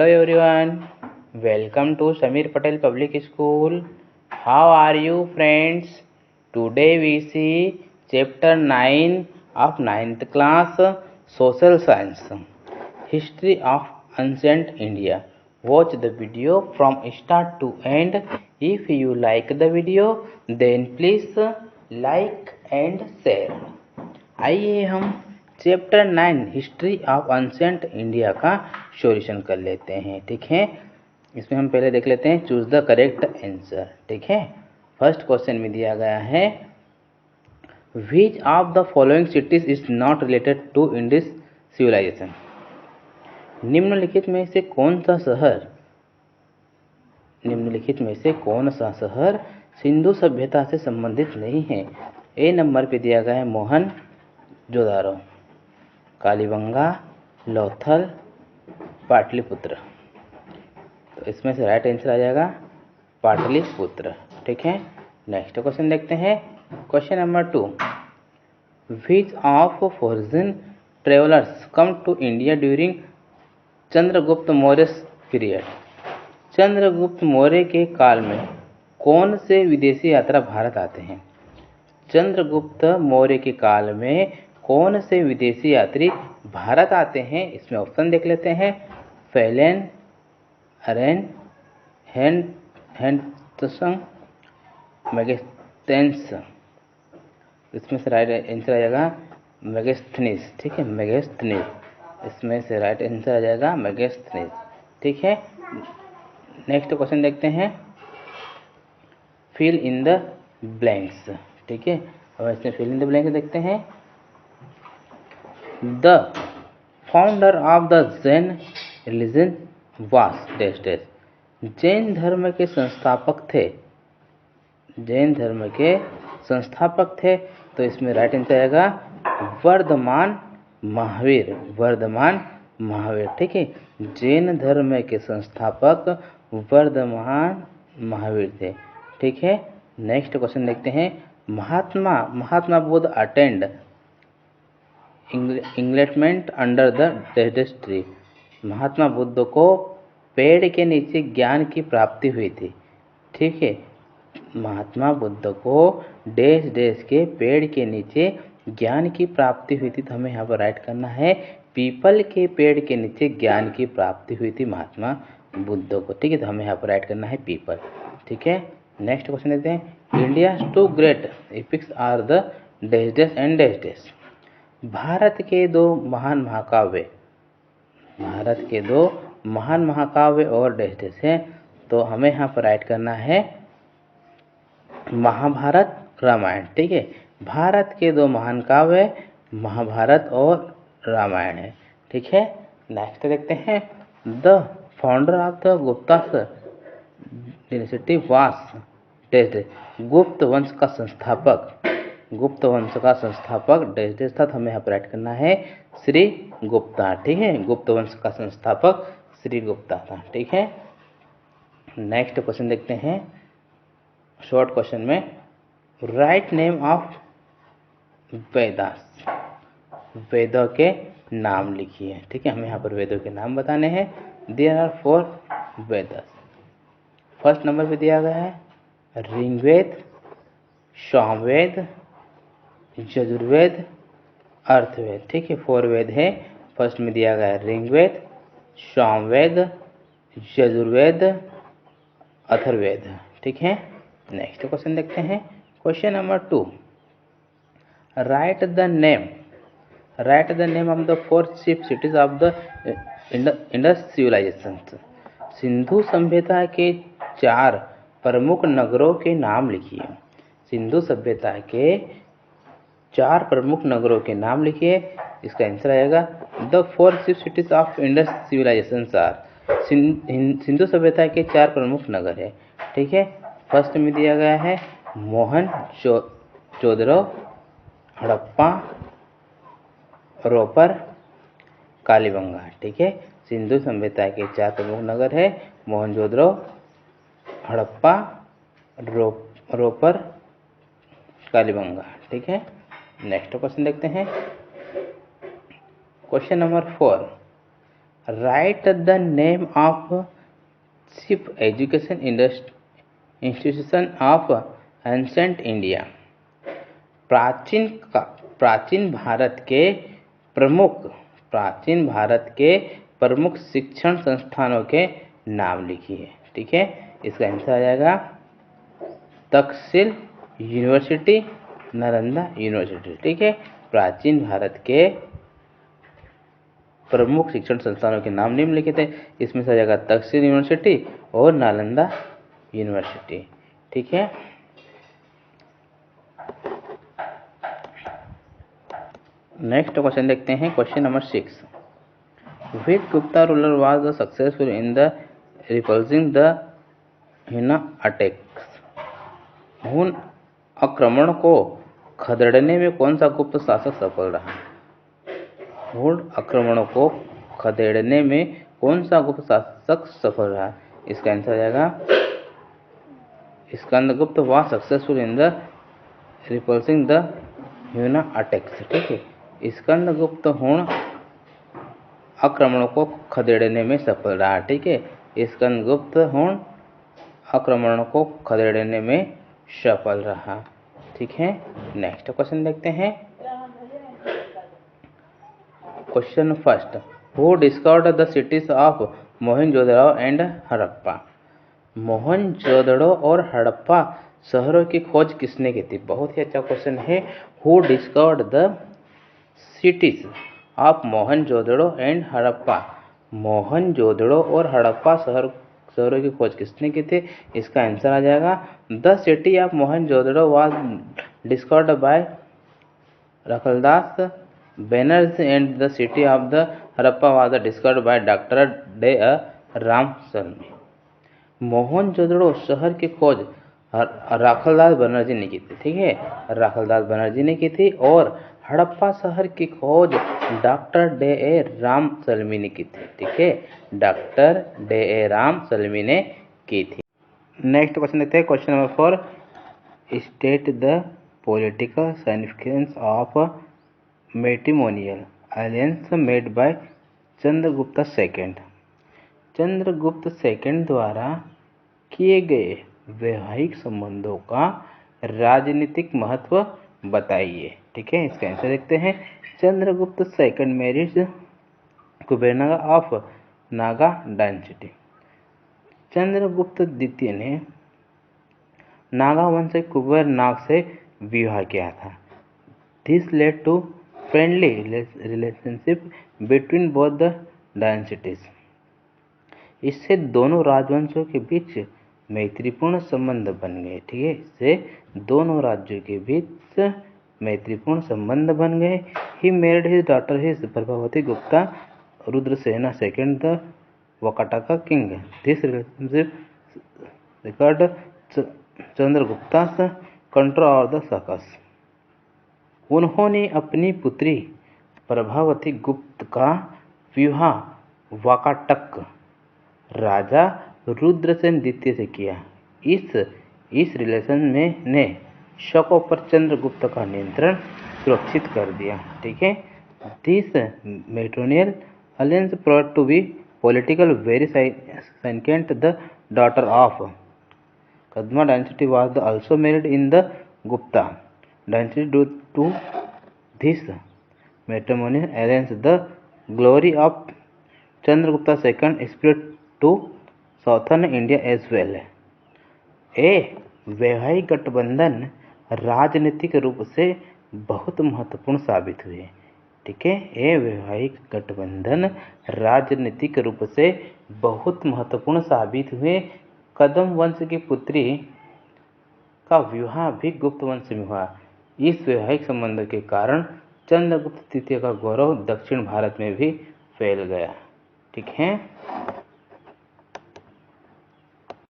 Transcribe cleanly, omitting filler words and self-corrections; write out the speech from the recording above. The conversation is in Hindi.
Hello everyone, welcome to Samir Patel Public School. How are you friends? Today we see chapter 9 of 9th class Social Science, History of Ancient India. Watch the video from start to end. If you like the video then please like and share. आइए हम chapter 9 history of ancient India का सॉल्यूशन कर लेते हैं। ठीक है, इसमें हम पहले देख लेते हैं चूज द करेक्ट आंसर। ठीक है, फर्स्ट क्वेश्चन में दिया गया है which of the following cities is not related to Indus civilisation. निम्नलिखित में से कौन सा शहर सिंधु सभ्यता से संबंधित नहीं है। ए नंबर पे दिया गया है मोहन जोदारो, कालीबंगा, लोथल, पाटलिपुत्र। तो इसमें से राइट आंसर आ जाएगा पाटलिपुत्र। ठीक है, नेक्स्ट क्वेश्चन देखते हैं। Question number 2, which of foreign travellers come to India during Chandragupta Maurya period. Chandragupta Maurya के काल में कौन से विदेशी यात्रा भारत आते हैं। चंद्रगुप्त मौर्य के काल में कौन से विदेशी यात्री भारत आते हैं। इसमें ऑप्शन देख लेते हैं। फेलेन, अरेन, हेंडसंग, मेगास्थेनिस। इसमें से राइट आंसर आ जाएगा मेगास्थेनिस। ठीक है, मेगास्थेनिस। इसमें से राइट आंसर आ जाएगा मेगास्थेनिस। ठीक है, नेक्स्ट क्वेश्चन देखते हैं। Fill in the blanks. ठीक है, अब इसमें फिल इन द ब्लैंक्स देखते हैं। The founder of the Jain religion was dash dash. Jain धर्म के संस्थापक थे। तो इसमें राइट आंसर आएगा वर्धमान महावीर। ठीक है, जैन धर्म के संस्थापक वर्धमान महावीर थे। ठीक है, नेक्स्ट क्वेश्चन देखते हैं। Mahatma Buddha attend enlightenment under the dash tree. Mahatma Buddha को पेड़ के नीचे ज्ञान की प्राप्ति हुई थी। ठीक है, महात्मा बुद्ध को डैश के पेड़ के नीचे ज्ञान की प्राप्ति हुई थी। तो हमें यहाँ पर राइट करना है पीपल के पेड़ के नीचे ज्ञान की प्राप्ति हुई थी महात्मा बुद्ध को। ठीक है, तो हमें यहाँ पर राइट करना है पीपल। ठीक है, नेक्स्ट क्वेश्चन देते हैं। India two great epics are the dash dash and dash dash. Bharat के दो महान महाकाव्य और डैश डैश है। तो हमें यहाँ पर राइट करना है महाभारत, रामायण। ठीक है, भारत के दो महान काव्य महाभारत और रामायण है। ठीक है, नेक्स्ट देखते हैं। The founder of the Gupta dynasty was dash dash. Gupta वंश का संस्थापक डैश डैश था। तो हमें यहाँ पर राइट करना है श्री गुप्ता। ठीक है, गुप्त वंश का संस्थापक श्री गुप्ता था। ठीक है, नेक्स्ट क्वेश्चन देखते हैं। शॉर्ट क्वेश्चन में राइट नेम ऑफ वेदास। वेदों के नाम लिखिए। ठीक है, हमें यहाँ पर वेदों के नाम बताने हैं। There are 4 Vedas. First number पे दिया गया है ऋग्वेद, सामवेद, यजुर्वेद, अर्थवेद। ठीक है, 4 वेद है। फर्स्ट में दिया गया है ऋग्वेद, सामवेद, यजुर्वेद, अथर्ववेद। ठीक है, नेक्स्ट क्वेश्चन देखते हैं। Question number 2, write the name of the 4 chief cities of the Indus civilisation. Sindhu सभ्यता के 4 प्रमुख नगरों के नाम लिखिए। सिंधु सभ्यता के 4 प्रमुख नगरों के नाम लिखिए। इसका आंसर आएगा the 4 chief cities of Indus civilisation are. Sindhu सभ्यता के 4 प्रमुख नगर है। ठीक है, फर्स्ट में दिया गया है मोहनजोदड़ो, हड़प्पा, रोपर, कालीबंगा। ठीक है, सिंधु सभ्यता के 4 प्रमुख नगर है मोहनजोदड़ो, हड़प्पा, रोपर, कालीबंगा। ठीक है, नेक्स्ट क्वेश्चन देखते हैं। Question number 4, right the name of chief education institution of ancient India. प्राचीन भारत के प्रमुख शिक्षण संस्थानों के नाम लिखिए। ठीक है, इसका आंसर आ जाएगा तक्षशिला यूनिवर्सिटी, नालंदा यूनिवर्सिटी। ठीक है, प्राचीन भारत के प्रमुख शिक्षण संस्थानों के नाम निम्नलिखित है, इसमें से आ जाएगा तक्षशिला यूनिवर्सिटी और नालंदा यूनिवर्सिटी। ठीक है, नेक्स्ट क्वेश्चन देखते हैं। Question number 6, which Gupta ruler was the successful in the repulsing the Hun attacks. Hun आक्रमण को खदेड़ने में कौन सा गुप्त शासक सफल रहा। हुन आक्रमण को खदेड़ने में कौन सा गुप्त शासक सफल रहा। इसका आंसर आ जाएगा Skandagupta was successful in the repulsing the Hun attacks. ठीक है, स्कंदगुप्त हुन आक्रमण को खदेड़ने में सफल रहा। ठीक है, स्कंदगुप्त हुन आक्रमण को खदेड़ने में सफल रहा। ठीक है, नेक्स्ट क्वेश्चन देखते हैं। Question first, who discovered the cities of Mohenjodaro and Harappa. Mohenjodaro और हड़प्पा शहरों की खोज किसने की थी। बहुत ही अच्छा क्वेश्चन है। Who discovered the cities of Mohenjodaro and Harappa. Mohenjodaro और हड़प्पा शहरों की खोज किसने की थी। इसका आंसर आ जाएगा the city of Mohenjodaro was discovered by Rakhaldas Banerjee and the city of the Harappa was discovered by doctor Daya Ram Sahni. Mohenjodaro शहर की खोज राखलदास बनर्जी ने की थी। ठीक है, राखलदास बनर्जी ने की थी और हड़प्पा शहर की खोज डॉक्टर डे राम सलमी ने की थी। ठीक है, डॉक्टर डे राम सलमी ने की थी। नेक्स्ट क्वेश्चन देखते हैं। Question number 4, state the political significance of matrimonial alliance made by Chandragupta second. Chandragupta second द्वारा किए गए वैवाहिक संबंधों का राजनीतिक महत्व बताइए। ठीक है, इसका आंसर देखते हैं। Chandragupta second marriage Kuberanaga of Naga dynasty. Chandragupta द्वितीय ने नागा वंश के कुबेर नाग से विवाह किया था। This led to friendly relationship between both the dynasties. इससे दोनों राजवंशों के बीच मैत्रीपूर्ण संबंध बन गए। ठीक है, इससे दोनों राज्यों के बीच मैत्रीपूर्ण संबंध बन गए। He married his daughter his Prabhavati Gupta Rudrasena second the Vakataka king. This relationship record Chandragupta's control over the Shakas. उन्होंने अपनी पुत्री प्रभावती गुप्त का विवाह वाकाटक राजा रुद्रसेन द्वितीय से किया। इस रिलेशन में ने शकों पर चंद्रगुप्त का नियंत्रण सुरक्षित कर दिया। ठीक है, this matrimonial alliance proved to be political very significant. The daughter of Kadamba dynasty was also married in the Gupta dynasty due to this matrimonial alliance. The glory of Chandragupta second spread to southern India as well. वैवाहिक गठबंधन राजनीतिक रूप से बहुत महत्वपूर्ण साबित हुए। ठीक है, ये वैवाहिक गठबंधन राजनीतिक रूप से बहुत महत्वपूर्ण साबित हुए। कदम वंश की पुत्री का विवाह भी गुप्त वंश में हुआ। इस वैवाहिक संबंध के कारण चंद्रगुप्त द्वितीय का गौरव दक्षिण भारत में भी फैल गया। ठीक है।